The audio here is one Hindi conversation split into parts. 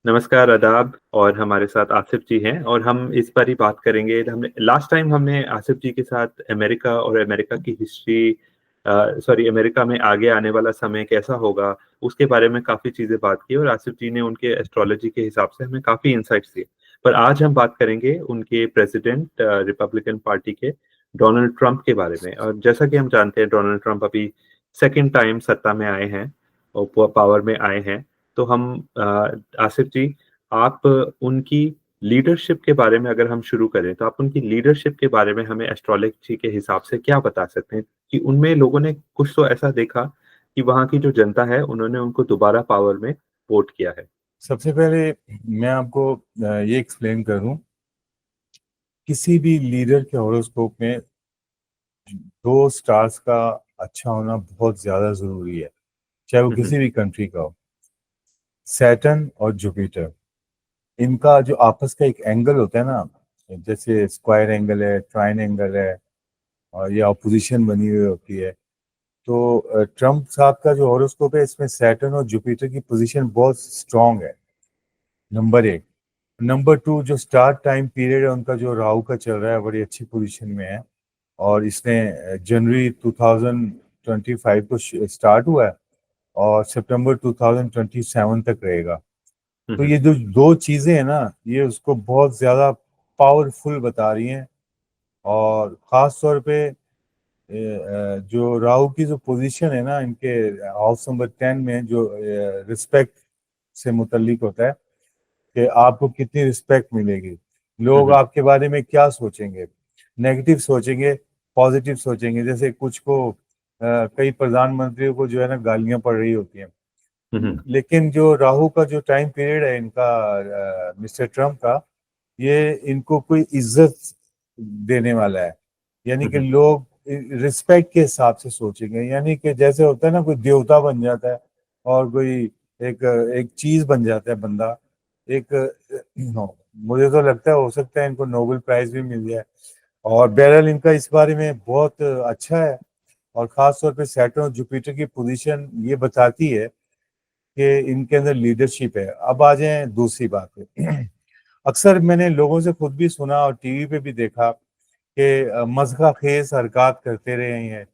नमस्कार, आदाब और हमारे साथ आसिफ जी हैं और हम इस बार ही बात करेंगे हमने लास्ट टाइम हमने आसिफ जी के साथ अमेरिका और अमेरिका की हिस्ट्री सॉरी अमेरिका में आगे आने वाला समय कैसा होगा, उसके बारे में काफ़ी चीज़ें बात की और आसिफ जी ने उनके एस्ट्रोलॉजी के हिसाब से हमें काफ़ी इनसाइट्स दिए। पर आज हम बात करेंगे उनके प्रेज़िडेंट रिपब्लिकन पार्टी के डोनाल्ड ट्रंप के बारे में और जैसा कि हम जानते हैं डोनाल्ड ट्रंप अभी सेकंड टाइम सत्ता में आए हैं और पावर में आए हैं। तो हम आसिफ जी, आप उनकी लीडरशिप के बारे में अगर हम शुरू करें, तो आप उनकी लीडरशिप के बारे में हमें एस्ट्रोलॉजी के हिसाब से क्या बता सकते हैं? कि उनमें लोगों ने कुछ तो ऐसा देखा कि वहाँ की जो जनता है, उन्होंने उनको दोबारा पावर में वोट किया है। सबसे पहले मैं आपको ये एक्सप्लेन करूं, किसी भी लीडर के हॉरोस्कोप में दो स्टार्स का अच्छा होना बहुत ज्यादा जरूरी है, चाहे वो हुँ, हुँ। किसी भी कंट्री का हो। सैटर्न और जुपिटर, इनका जो आपस का एक एंगल होता है ना, जैसे स्क्वायर एंगल है, ट्राइन एंगल है, और ये अपोजिशन बनी हुई होती है। तो ट्रम्प साहब का जो हॉरोस्कोप है, इसमें सैटर्न और जुपिटर की पोजीशन बहुत स्ट्रांग है, नंबर एक। नंबर टू, जो स्टार्ट टाइम पीरियड है उनका, जो राहु का चल रहा है, बड़ी अच्छी पोजीशन में है। और इसने जनवरी 2025 को स्टार्ट हुआ है और सितंबर 2027 तक रहेगा। हुँ, तो हुँ। ये जो दो चीजें हैं ना, ये उसको बहुत ज्यादा पावरफुल बता रही हैं। और खास तौर पे जो राहु की जो पोजीशन है ना, इनके हाउस नंबर 10 में, जो रिस्पेक्ट से मुतल्लिक होता है कि आपको कितनी रिस्पेक्ट मिलेगी, हुँ, लोग हुँ। आपके बारे में क्या सोचेंगे, नेगेटिव सोचेंगे, पॉजिटिव सोचेंगे। जैसे कुछ को कई प्रधानमंत्रियों को जो है ना गालियां पड़ रही होती हैं, हुँ, हुँ। लेकिन जो राहु का जो टाइम पीरियड है इनका, मिस्टर ट्रम्प का, ये इनको कोई इज्जत देने वाला है। यानी हुँ, कि हुँ। लोग रिस्पेक्ट के हिसाब से सोचेंगे, यानी कि जैसे होता है ना, कोई देवता बन जाता है और कोई एक एक चीज बन जाता है बंदा। एक मुझे तो लगता है हो सकता है इनको नोबेल प्राइज भी मिल जाए। और बहरहाल इनका इस बारे में बहुत अच्छा है। और खास तौर पे सैटर्न और जुपिटर की पोजीशन ये बताती है कि इनके अंदर लीडरशिप है। अब आ जाए दूसरी बात पे। अक्सर मैंने लोगों से खुद भी सुना और टीवी पे भी देखा कि मज़ाक़ खेज हरकत करते रहे हैं।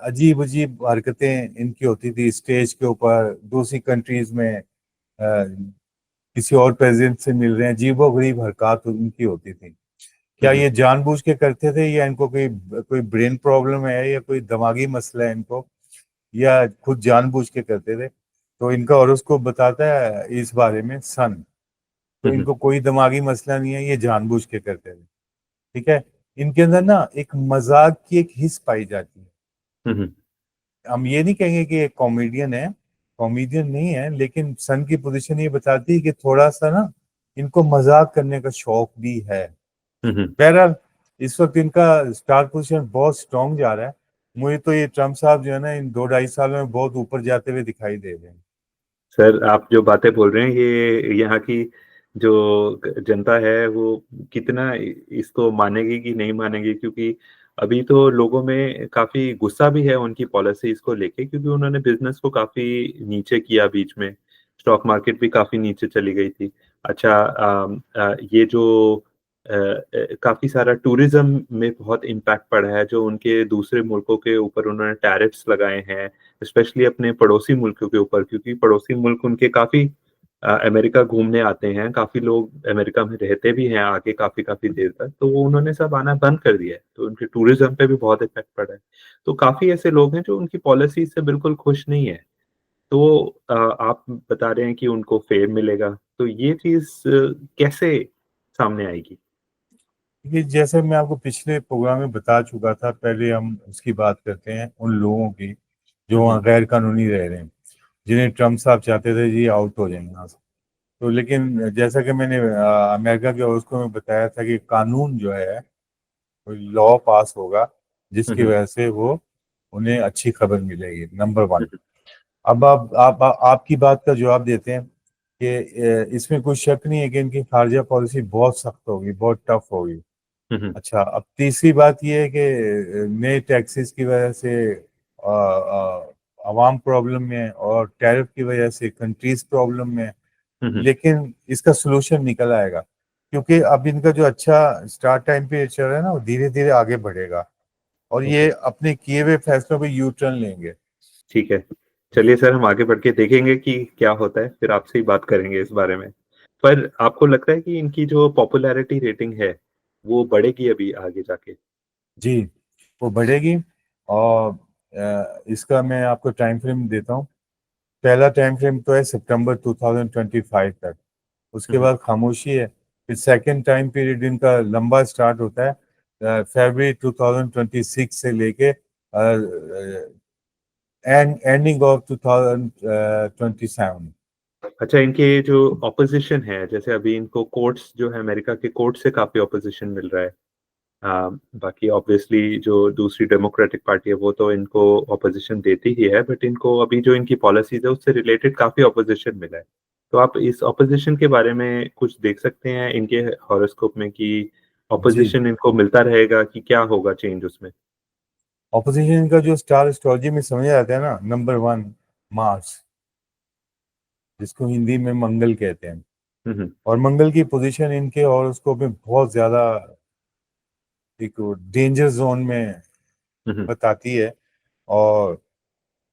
अजीब अजीब हरकतें इनकी होती थी स्टेज के ऊपर, दूसरी कंट्रीज में किसी और प्रेसिडेंट से मिल रहे हैं, अजीबो गरीब हरकत इनकी होती थी। हुँ, क्या हुँ। ये जानबूझ के करते थे, या इनको कोई कोई ब्रेन प्रॉब्लम है, या कोई दिमागी मसला है इनको, या खुद जानबूझ के करते थे? तो इनका हॉरोस्कोप बताता है इस बारे में सन। तो हुँ, हुँ। इनको कोई दिमागी मसला नहीं है, ये जानबूझ के करते थे। ठीक है। इनके अंदर ना एक मजाक की एक हिस्स पाई जाती है। हुँ, हुँ। हम ये नहीं कहेंगे कि एक कॉमेडियन है, कॉमेडियन नहीं है, लेकिन सन की पोजीशन ये बताती है कि थोड़ा सा ना इनको मजाक करने का शौक भी है। हुँ, हुँ। बहरहाल इस वक्त इनका स्टार पोजीशन बहुत स्ट्रांग जा रहा है। मुझे तो ये ट्रम्प साहब जो है ना, इन 2-2.5 साल में बहुत ऊपर जाते हुए दिखाई दे रहे हैं। सर, आप जो बातें बोल रहे हैं, ये यहाँ की जो जनता है, वो कितना इसको मानेगी कि नहीं मानेगी क्योंकि अभी तो लोगों में काफ़ी गुस्सा भी है उनकी पॉलिसीज़ को लेके क्योंकि उन्होंने बिज़नेस को काफ़ी नीचे किया बीच में। स्टॉक मार्केट भी काफ़ी नीचे चली गई थी। अच्छा ये जो काफ़ी सारा टूरिज़्म में बहुत इम्पैक्ट पड़ा है, जो उनके दूसरे मुल्कों के ऊपर उन्होंने टैरिफ्स लगाए हैं। स्पेशली अपने पड़ोसी मुल्कों के ऊपर क्योंकि पड़ोसी मुल्क उनके काफ़ी अमेरिका घूमने आते हैं, काफ़ी लोग अमेरिका में रहते भी हैं आके काफ़ी-काफ़ी देर तक, तो वो उन्होंने सब आना बंद कर दिया है, तो उनके टूरिज़्म पे भी बहुत इफ़ेक्ट पड़ा है। तो काफ़ी ऐसे लोग हैं जो उनकी पॉलिसी से बिल्कुल खुश नहीं है। तो आप बता रहे हैं कि उनको फेम मिलेगा, तो ये चीज़ कैसे सामने आएगी? ये जैसे मैं आपको पिछले प्रोग्राम में बता चुका था, पहले हम उसकी बात करते हैं उन लोगों की जो हुँ, वहाँ हुँ। गैर कानूनी रह रहे हैं, जिन्हें ट्रम्प साहब चाहते थे जी आउट हो जाएं यहाँ से। तो लेकिन जैसा कि मैंने अमेरिका के उसको में बताया था कि कानून जो है, कोई लॉ पास होगा हुँ, जिसकी हुँ। वजह से वो उन्हें अच्छी खबर मिलेगी, नंबर हुँ, वन। हुँ। अब आपकी बात का जवाब देते हैं कि इसमें कोई शक नहीं है कि इनकी खारजा पॉलिसी बहुत सख्त होगी, बहुत टफ होगी। हुँ, हुँ। अच्छा, अब तीसरी बात यह है कि नए टैक्सेस की वजह से आवाम प्रॉब्लम में है और टैरिफ की वजह से कंट्रीज प्रॉब्लम में है। लेकिन इसका सोल्यूशन निकल आएगा, क्योंकि अब इनका जो अच्छा स्टार्ट टाइम पे चल रहा है ना, वो धीरे धीरे आगे बढ़ेगा और ओके, ये अपने किए हुए फैसलों पे यू टर्न लेंगे। ठीक है। चलिए सर, हम आगे बढ़ के देखेंगे कि क्या होता है, फिर आपसे ही बात करेंगे इस बारे में। पर आपको लगता है कि इनकी जो पॉपुलैरिटी रेटिंग है, वो बढ़ेगी अभी आगे जाके? जी, वो बढ़ेगी। और इसका मैं आपको टाइम फ्रेम देता हूँ। पहला टाइम फ्रेम तो है सितंबर 2025 तक, उसके हुँ, बाद खामोशी है। फिर सेकंड टाइम पीरियड इनका लंबा स्टार्ट होता है फरवरी 2026 से लेके एंडिंग ऑफ 2027। अच्छा, इनके जो ऑपोज़िशन है, जैसे अभी इनको कोर्ट्स जो है, अमेरिका के कोर्ट से काफ़ी ऑपोज़िशन मिल रहा है। बाकी ऑब्वियसली जो दूसरी डेमोक्रेटिक पार्टी है, वो तो इनको ऑपोज़िशन देती ही है, बट इनको अभी जो इनकी पॉलिसीज़ है, उससे रिलेटेड काफ़ी ऑपोज़िशन मिला है। तो आप इस ऑपोज़िशन के बारे में कुछ देख सकते हैं इनके हॉरोस्कोप में कि जी, ऑपोज़िशन इनको मिलता रहेगा कि क्या होगा चेंज उसमें? ऑपोजिशन का जो स्टार एस्ट्रोलॉजी में समझा जाता है ना, नंबर वन मार्स, जिसको हिंदी में मंगल कहते हैं। हुँ, हुँ। और मंगल की पोजीशन इनके हॉरोस्कोप में बहुत ज्यादा एक डेंजर जोन में हुँ, हुँ। बताती है। और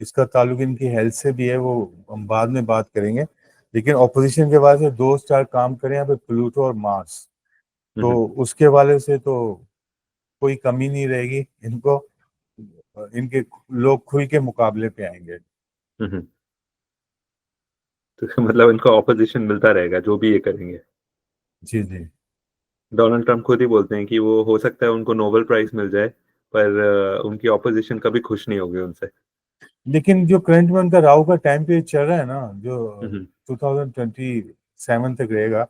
इसका ताल्लुक इनकी हेल्थ से भी है, वो हम बाद में बात करेंगे। लेकिन ऑपोजिशन के बाद से दो स्टार काम करें यहाँ पे, प्लूटो और मार्स, हुँ, तो हुँ। उसके वाले से तो कोई कमी नहीं रहेगी इनको। इनके लोग खुल के मुकाबले पे आएंगे। हुँ, हुँ। तो मतलब इनको ऑपोज़िशन मिलता रहेगा, जो भी ये करेंगे। जी जी। डोनाल्ड ट्रम्प खुद ही बोलते हैं कि वो हो सकता है उनको नोबेल प्राइज़ मिल जाए, पर उनकी ऑपोज़िशन कभी खुश नहीं होगी उनसे। लेकिन जो करंट में उनका राहु का टाइम पीरियड चल रहा है ना, जो हुँ, हुँ। 2027 तक रहेगा,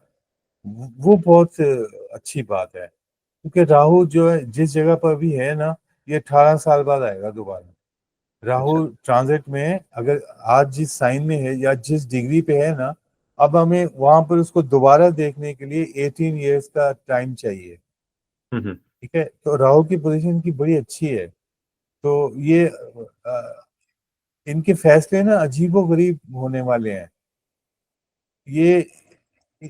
वो बहुत अच्छी बात है। क्योंकि राहु जो है जिस जगह पर भी है ना, ये 18 साल बाद आएगा दोबारा। अच्छा। राहु ट्रांजिट में है, अगर आज जिस साइन में है या जिस डिग्री पे है ना, अब हमें वहां पर उसको दोबारा देखने के लिए 18 ईयर्स का टाइम चाहिए। हुँ, हुँ। ठीक है, तो राहु की पोजीशन की बड़ी अच्छी है। तो ये इनके फैसले ना अजीबो गरीब होने वाले हैं। ये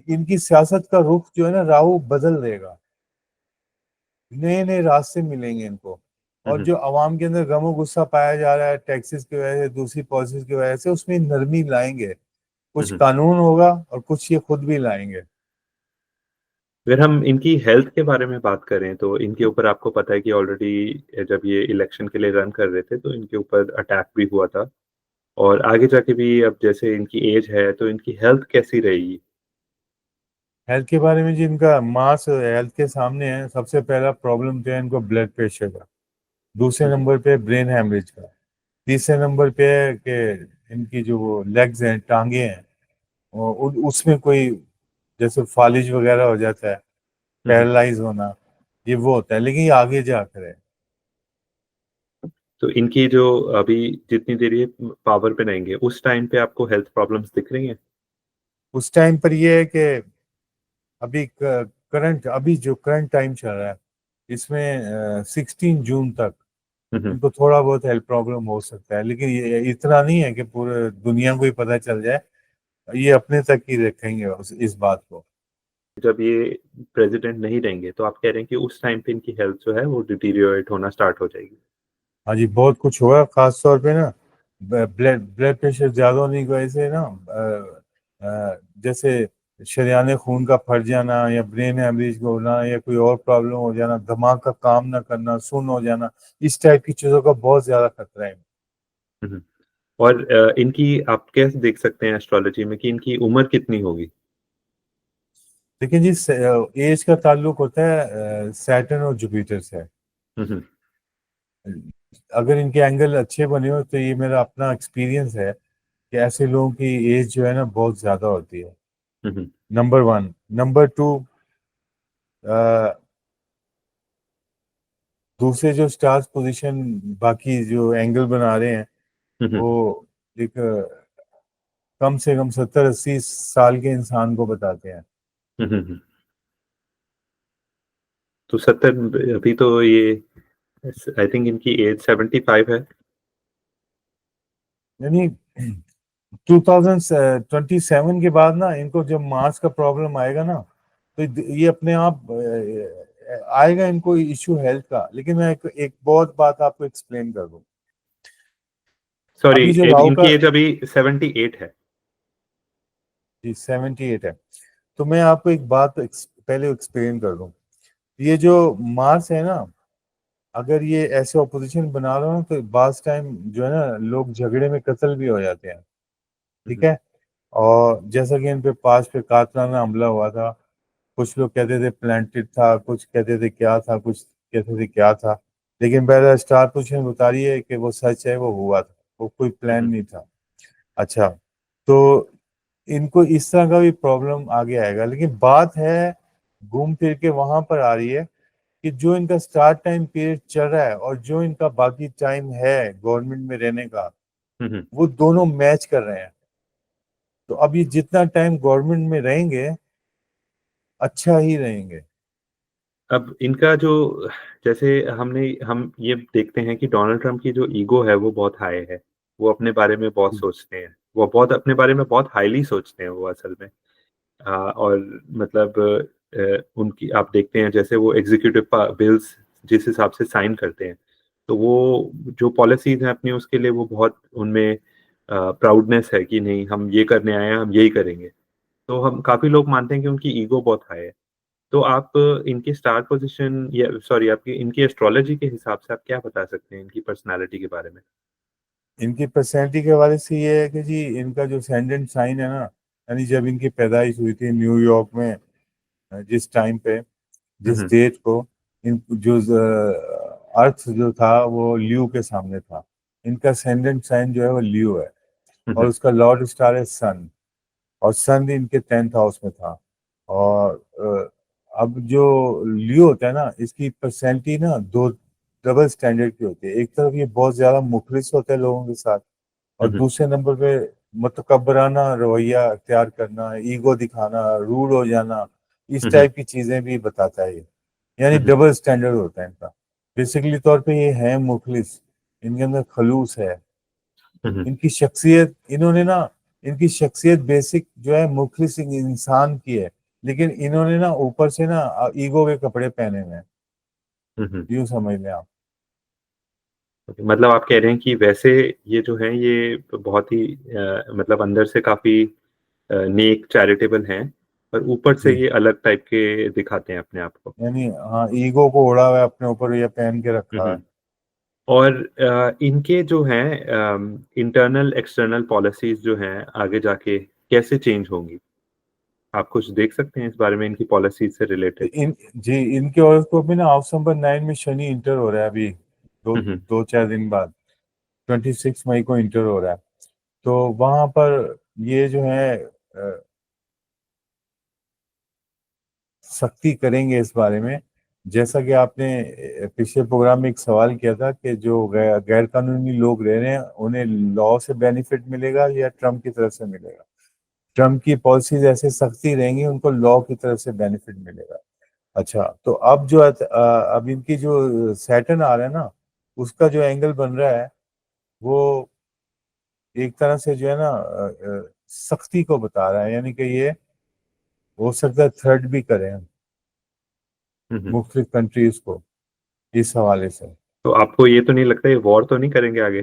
इनकी सियासत का रुख जो है ना, राहु बदल देगा। नए नए रास्ते मिलेंगे इनको। हुँ, और हुँ। जो आवाम के अंदर गमो गुस्सा पाया जा रहा है टैक्सेस की वजह से, दूसरी पॉलिसीज की वजह से, उसमें नरमी लाएंगे। हुँ, कुछ हुँ। कानून होगा और कुछ ये खुद भी लाएंगे। अगर हम इनकी हेल्थ के बारे में बात करें, तो इनके ऊपर आपको पता है कि ऑलरेडी जब ये इलेक्शन के लिए रन कर रहे थे, तो इनके ऊपर अटैक भी हुआ था और आगे जाके भी अब जैसे इनकी एज है, तो इनकी हेल्थ कैसी रहेगी? हेल्थ के बारे में, जिनका मास हेल्थ के सामने है, सबसे पहला प्रॉब्लम जो है इनको ब्लड प्रेशर का। दूसरे हुँ, हुँ। नंबर पे ब्रेन हेमरेज का। तीसरे नंबर पे है कि इनकी जो वो लेग्स हैं, टांगे हैं, उसमें कोई जैसे फालिज वगैरह हो जाता है, हुँ, हुँ। पैरालाइज होना, ये वो होता है। लेकिन ये आगे जाकर है। तो इनकी जो अभी जितनी देर ये पावर पे रहेंगे, उस टाइम पे आपको हेल्थ प्रॉब्लम्स दिख रही हैं? उस टाइम पर ये है कि अभी करंट, अभी जो करंट टाइम चल रहा है, इसमें 16 जून तक हुँ, हुँ। इनको थोड़ा बहुत हेल्थ प्रॉब्लम हो सकता है। लेकिन ये इतना नहीं है कि पूरे दुनिया को ही पता चल जाए। ये अपने तक ही रखेंगे इस बात को। जब ये प्रेज़िडेंट नहीं रहेंगे, तो आप कह रहे हैं कि उस टाइम पे इनकी हेल्थ जो है, वो डिटीरियोरेट होना स्टार्ट हो जाएगी। हाँ जी, बहुत कुछ होगा। खास तौर पे ना ब्लड ब्लड प्रेशर ज्यादा होने की वजह से ना, जैसे शरेआन खून का फट जाना, या ब्रेन हेमरेज होना, या कोई और प्रॉब्लम हो जाना, दिमाग का काम ना करना, सुन्न हो जाना, इस टाइप की चीजों का बहुत ज्यादा खतरा है। हुँ, हुँ। और इनकी आप कैसे देख सकते हैं एस्ट्रोलॉजी में कि इनकी उम्र कितनी होगी? लेकिन जिस एज का ताल्लुक होता है सैटर्न और जुपिटर से। हुँ, हुँ। अगर इनके एंगल अच्छे बने हो, तो ये मेरा अपना एक्सपीरियंस है कि ऐसे लोगों की एज जो है ना, बहुत ज्यादा होती है। हुँ, हुँ। Number one. नंबर टू, दूसरे जो स्टार्स पोजीशन, बाकी जो एंगल बना रहे हैं, हुँ, हुँ। वो एक कम से कम 70-80 साल के इंसान को बताते हैं। हुँ, हुँ, हुँ। तो 70, अभी तो ये आई थिंक इनकी एज 75 है। यानी 2027 के बाद ना इनको जब मार्स का प्रॉब्लम आएगा ना, तो ये अपने आप आएगा इनको इश्यू हेल्थ का। लेकिन मैं एक बहुत बात आपको एक्सप्लेन कर दूं। सॉरी, अभी जो राहु इनकी का, एज अभी 78 है। जी 78 है, तो मैं आपको एक बात पहले एक्सप्लेन कर दूं। ये जो मार्स है ना, अगर ये ऐसे ऑपोजिशन बना रहा हो तो बास टाइम जो है ना लोग झगड़े में कत्ल भी हो जाते हैं। ठीक हम्म, है। और जैसा कि इन पे पास पे कातलाना हमला हुआ था, कुछ लोग कहते थे प्लांटेड था, कुछ कहते थे क्या था, कुछ कहते थे क्या था। लेकिन पहला स्टार पोजीशन बता रही है कि वो सच है, वो हुआ था, वो कोई प्लान हम्म, नहीं था। अच्छा, तो इनको इस तरह का भी प्रॉब्लम आगे आएगा। लेकिन बात है घूम फिर के वहां पर आ रही है कि जो इनका स्टार्ट टाइम पीरियड चल रहा है और जो इनका बाकी टाइम है गवर्नमेंट में रहने का, हम्म। वो दोनों मैच कर रहे हैं। तो अब ये जितना टाइम गवर्नमेंट में रहेंगे, अच्छा ही रहेंगे। अब इनका जो, जैसे हम ये देखते हैं कि डोनाल्ड ट्रंप की जो ईगो है वो बहुत हाई है। वो अपने बारे में बहुत सोचते हैं, वो बहुत अपने बारे में बहुत हाईली सोचते हैं वो असल में। और मतलब उनकी आप देखते हैं जैसे वो एग्जीक्यूटिव बिल्स जिस हिसाब से साइन करते हैं, तो वो जो पॉलिसीज हैं अपनी उसके लिए वो बहुत उनमें प्राउडनेस है कि नहीं, हम ये करने आए हैं, हम यही करेंगे। तो हम काफी लोग मानते हैं कि उनकी ईगो बहुत हाई है। तो आप इनकी स्टार पोजीशन या सॉरी आपकी इनकी एस्ट्रोलॉजी के हिसाब से आप क्या बता सकते हैं इनकी पर्सनालिटी के बारे में? इनकी पर्सनैलिटी के हवाले से ये है कि जी इनका जो सेंडेंट साइन है ना, यानी जब इनकी पैदाइश हुई थी न्यूयॉर्क में, जिस टाइम पे, जिस हम्म, डेट को, इन जो अर्थ जो था वो ल्यू के सामने था। इनका सेंडेंट साइन जो है वो ल्यू है, और हम्म, उसका लॉर्ड स्टार है सन। और सन भी इनके 10th हाउस में था। और अब जो लियो होता है ना, इसकी पर्सनैलिटी ना दो डबल स्टैंडर्ड की होती है। एक तरफ ये बहुत ज्यादा मुखलिस होता है लोगों के साथ, और हम्म, दूसरे नंबर पे मुतकब्बराना रवैया अख्तियार करना, ईगो दिखाना, रूड हो जाना, इस हम्म, टाइप की चीजें भी बताता है ये। यानी हम्म, डबल स्टैंडर्ड होता है इनका। बेसिकली तौर पे ये है मुखलिस, इनके अंदर खलूस है। हम्म, इनकी शख्सियत, इन्होंने ना, इनकी शख्सियत बेसिक जो है मुखलिस इंसान की है। लेकिन इन्होंने ना ऊपर से ना ईगो के कपड़े पहने हुए हैं, हम्म। यूं समझ लें आप। मतलब आप कह रहे हैं कि वैसे ये जो है ये बहुत ही मतलब अंदर से काफी नेक चैरिटेबल हैं, पर ऊपर से जी, ये अलग टाइप के दिखाते हैं अपने आप को। यानी हाँ, ईगो को ओढ़ा हुआ है अपने ऊपर, या पहन के रखा है। हम्म। और इनके जो हैं इंटरनल एक्सटर्नल पॉलिसीज जो हैं आगे जाके कैसे चेंज होंगी? आप कुछ देख सकते हैं इस बारे में, इनकी पॉलिसीज से तो रिलेटेड? इन जी इनके हॉरोस्कोप में ना हाउस नंबर 9 में शनि इंटर हो रहा है अभी, दो हम्म, दो चार दिन बाद। 26 मई को इंटर हो रहा है। तो वहां पर ये जो है सख्ती करेंगे इस बारे में। जैसा कि आपने पिछले प्रोग्राम में एक सवाल किया था कि जो गैर कानूनी लोग रह रहे हैं उन्हें लॉ से बेनिफिट मिलेगा या ट्रम्प की तरफ से मिलेगा। ट्रम्प की पॉलिसीज ऐसे सख्ती रहेंगी, उनको लॉ की तरफ से बेनिफिट मिलेगा। अच्छा, तो अब जो अब इनकी जो सैटर्न आ रहा है ना, उसका जो एंगल बन रहा है, वो एक तरह से जो है ना सख्ती को बता रहा है। यानी कि ये हो सकता है थ्रेट भी करें हम्म। मुख्तलिफ कंट्रीज को इस हवाले से। तो आपको ये तो नहीं लगता ये वॉर तो नहीं करेंगे आगे?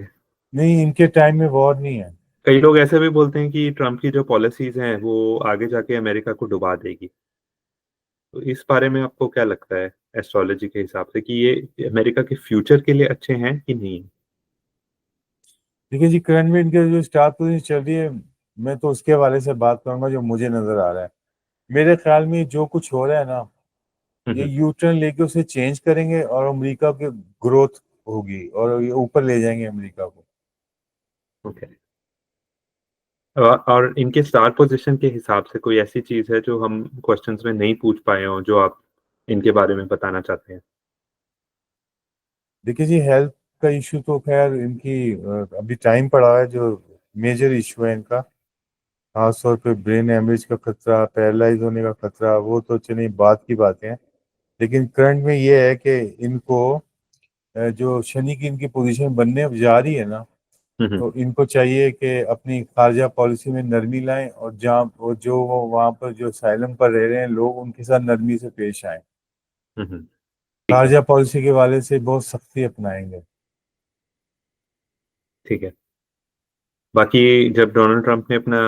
नहीं, इनके टाइम में वॉर नहीं है। कई लोग ऐसे भी बोलते हैं कि ट्रम्प की जो पॉलिसीज हैं वो आगे जाके अमेरिका को डुबा देगी। तो इस बारे में आपको क्या लगता है एस्ट्रोलॉजी के हिसाब से कि ये अमेरिका के फ्यूचर के लिए अच्छे हैं कि नहीं? देखिए जी, करंट में इनके जो स्टार पोजीशन चल रही है, मैं तो उसके हवाले से बात करूंगा जो मुझे नजर आ रहा है। मेरे ख्याल में जो कुछ हो रहा है ना, ये हम्म। यू टर्न लेके उसे चेंज करेंगे और अमेरिका की ग्रोथ होगी और ये ऊपर ले जाएंगे अमेरिका को। ओके। और इनके स्टार पोजीशन के हिसाब से कोई ऐसी चीज है जो हम क्वेश्चंस में नहीं पूछ पाए हो जो आप इनके बारे में बताना चाहते हैं? देखिए जी, हेल्थ का इशू तो खैर इनकी अभी टाइम पड़ा है। जो मेजर इशू है इनका, खासतौर पे ब्रेन हेमरेज का खतरा, पैरालाइज होने का खतरा, वो तो चलिए बात की बातें हैं। लेकिन करंट में ये है कि इनको जो शनि की इनकी पोजीशन बनने अब जा रही है ना, हम्म। तो इनको चाहिए कि अपनी खारजा पॉलिसी में नरमी लाएं, और जहाँ वो जो वो वहाँ पर जो साइलम पर रह रहे हैं लोग, उनके साथ नरमी से पेश आए। ठीक है। खारजा पॉलिसी के वाले से बहुत सख्ती अपनाएंगे। ठीक है। बाकी जब डोनाल्ड ट्रंप ने अपना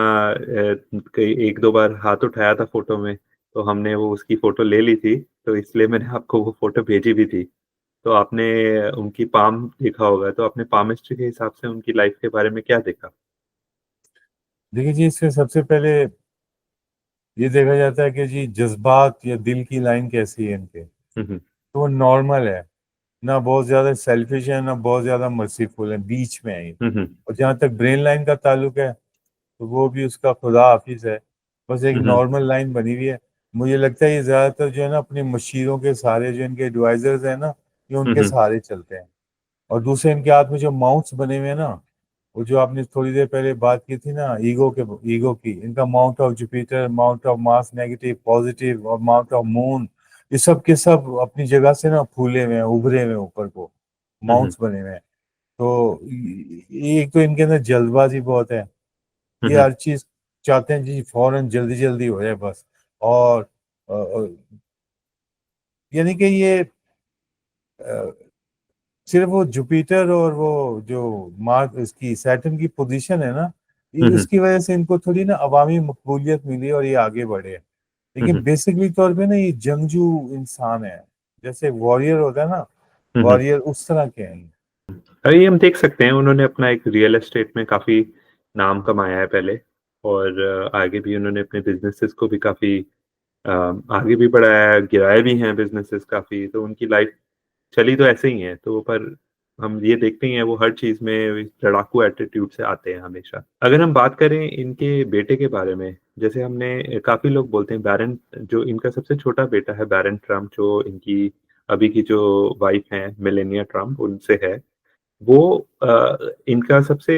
कई एक दो बार हाथ उठाया था फोटो में, तो हमने वो उसकी फोटो ले ली थी, तो इसलिए मैंने आपको वो फोटो भेजी भी थी। तो आपने उनकी पाम देखा होगा, तो आपने पामिस्ट्री के हिसाब से उनकी लाइफ के बारे में क्या देखा? देखिए जी, इससे सबसे पहले ये देखा जाता है कि जी जज्बात या दिल की लाइन कैसी है इनके। हम्म। तो वो नॉर्मल है, ना बहुत ज्यादा सेल्फिश है ना बहुत ज्यादा मर्सीफुल है, बीच में है ये। हम्म। और जहाँ तक ब्रेन लाइन का ताल्लुक है, तो वो भी उसका खुदा हाफिज है, बस एक हम्म। नॉर्मल लाइन बनी हुई है। मुझे लगता है ये ज्यादातर जो है ना अपने मशीरों के सहारे, जो इनके एडवाइजर्स हैं ना, ये उनके हम्म। सहारे चलते हैं। और दूसरे इनके हाथ में जो माउंट्स बने हुए हैं ना, वो जो आपने थोड़ी देर पहले बात की थी ना, ईगो की, इनका mount of Jupiter, mount of Mars negative positive, और माउंट ऑफ मून, ये सब के सब अपनी जगह से ना फूले हुए हैं, उभरे हुए हैं ऊपर को, हम्म। माउंट्स बने हुए हैं। तो एक तो इनके अंदर जल्दबाजी बहुत है। ये हम्म। हर चीज चाहते हैं जी फौरन जल्दी जल्दी हो जाए बस। और यानी कि ये सिर्फ वो जुपिटर और वो जो मार्स, इसकी सैटर्न की पोजीशन है ना, ये हम्म। उसकी वजह से इनको थोड़ी ना अवामी मकबूलियत मिली और ये आगे बढ़े। लेकिन हम्म। बेसिकली तौर पे ना ये जंगजू इंसान है, जैसे वॉरियर होता है ना, हम्म। वॉरियर उस तरह के हैं। अभी हम देख सकते हैं उन्होंने अपना एक रियल एस्टेट में काफी नाम कमाया है पहले, और आगे भी उन्होंने अपने बिजनेसेस को भी काफी आगे भी बढ़ाया है, गिराए भी हैं बिजनेसेस काफी, तो उनकी लाइफ चली तो ऐसे ही है। तो पर हम ये देखते ही हैं वो हर चीज में लड़ाकू एटीट्यूड से आते हैं हमेशा। अगर हम बात करें इनके बेटे के बारे में, जैसे हमने काफी लोग बोलते हैं बैरन, जो इनका सबसे छोटा बेटा है बैरन ट्रम्प, जो इनकी अभी की जो वाइफ है मेलेनिया ट्रम्प उनसे है, वो इनका सबसे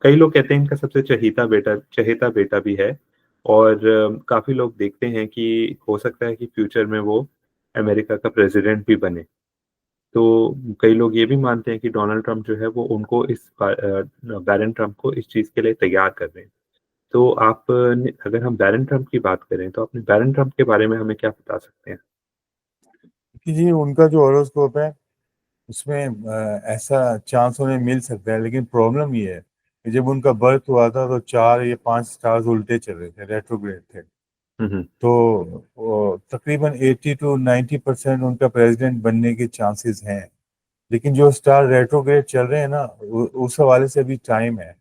कई लोग कहते हैं इनका सबसे चहेता बेटा भी है। और काफी लोग देखते हैं कि हो सकता है कि फ्यूचर में वो अमेरिका का प्रेसिडेंट भी बने। तो कई लोग ये भी मानते हैं कि डोनाल्ड ट्रंप जो है वो उनको बैरन ट्रंप को इस चीज के लिए तैयार कर रहे हैं। तो अगर हम बैरन ट्रंप की बात करें, तो अपने बैरन ट्रंप के बारे में हमें क्या बता सकते हैं? कि जी उनका जो हॉरोस्कोप है, उसमें ऐसा चांस उन्हें मिल सकता है, लेकिन प्रॉब्लम ये है कि जब उनका बर्थ हुआ था तो 4 या 5 स्टार्स उल्टे चल रहे थे, रेट्रोग्रेड थे। हम्म। तो तकरीबन 80 to 90% उनका प्रेसिडेंट बनने के चांसेस हैं। लेकिन जो स्टार रेट्रोग्रेड चल रहे हैं ना, उस हवाले से भी टाइम है।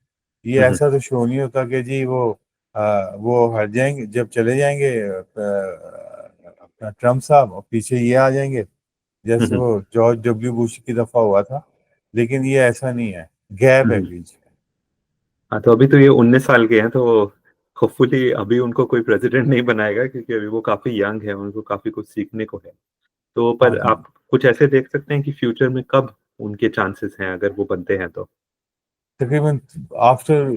ये हम्म। ऐसा तो शो नहीं होता कि जी वो हट जाएंगे, जब चले जाएंगे अपना ट्रम्प साहब, और पीछे ये आ जाएंगे, जैसे हम्म। वो जॉर्ज डब्ल्यू बुश की दफा हुआ था। लेकिन ये ऐसा नहीं है, गैप है हम्म। बीच में। हाँ, तो अभी तो ये 19 साल के हैं, तो होपफुली अभी उनको कोई प्रेसिडेंट नहीं बनाएगा, क्योंकि अभी वो काफी यंग है, उनको काफी कुछ सीखने को है। तो हाँ पर जी, आप कुछ ऐसे देख सकते हैं कि फ्यूचर में कब उनके चांसेस हैं अगर वो बनते हैं तो? तकरीबन आफ्टर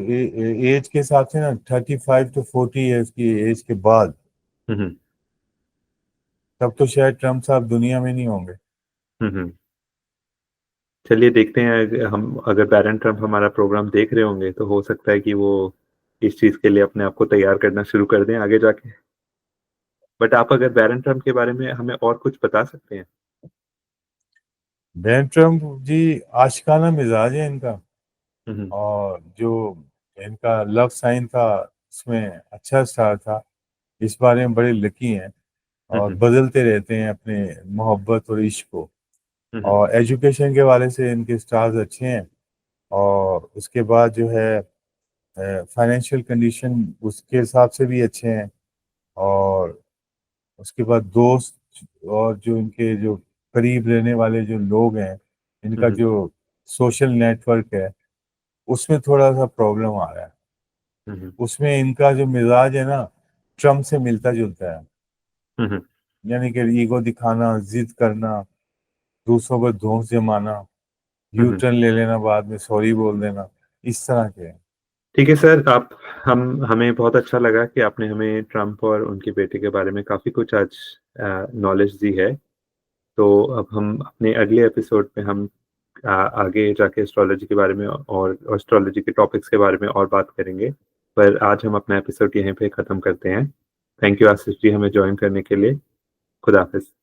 एज के हिसाब से ना 35 to 40 ईयर्स की एज के बाद, हम्म। तब तो शायद ट्रम्प साहब दुनिया में नहीं होंगे। हम्म। चलिए देखते हैं, हम अगर बैरन ट्रम्प हमारा प्रोग्राम देख रहे होंगे तो हो सकता है कि वो इस चीज के लिए अपने आप को तैयार करना शुरू कर दें आगे जाके। बट आप अगर बैरन ट्रम्प के बारे में हमें और कुछ बता सकते हैं? डोनाल्ड ट्रम्प जी आशिकाना मिजाज है इनका। हम्म। और जो इनका लव साइन था, उसमें अच्छा स्टार था। इस बारे में बड़े लकी हैं, और हम्म। बदलते रहते हैं अपने मोहब्बत और इश्क को। हम्म। और एजुकेशन के वाले से इनके स्टार्स अच्छे हैं। और उसके बाद जो है फाइनेंशियल कंडीशन उसके हिसाब से भी अच्छे हैं। और उसके बाद दोस्त और जो इनके जो करीब रहने वाले जो लोग हैं, इनका हम्म। जो सोशल नेटवर्क है, उसमें थोड़ा सा प्रॉब्लम आ रहा है। हम्म। उसमें इनका जो मिजाज है ना, ट्रम्प से मिलता जुलता है। हम्म। यानी कि ईगो दिखाना, जिद करना, दूसरों पर धोख जमाना, यू हम्म। टर्न ले लेना, बाद में सॉरी बोल देना, इस तरह के हैं। ठीक है सर, आप हम हमें बहुत अच्छा लगा कि आपने हमें ट्रम्प और उनके बेटे के बारे में काफी कुछ आज नॉलेज दी है। तो अब हम अपने अगले एपिसोड में हम आगे जाके एस्ट्रोलॉजी के बारे में और एस्ट्रोलॉजी के टॉपिक्स के बारे में और बात करेंगे। पर आज हम अपना एपिसोड यहीं पे ख़त्म करते हैं। थैंक यू आशीष जी हमें जॉइन करने के लिए। खुदा हाफ़िज़।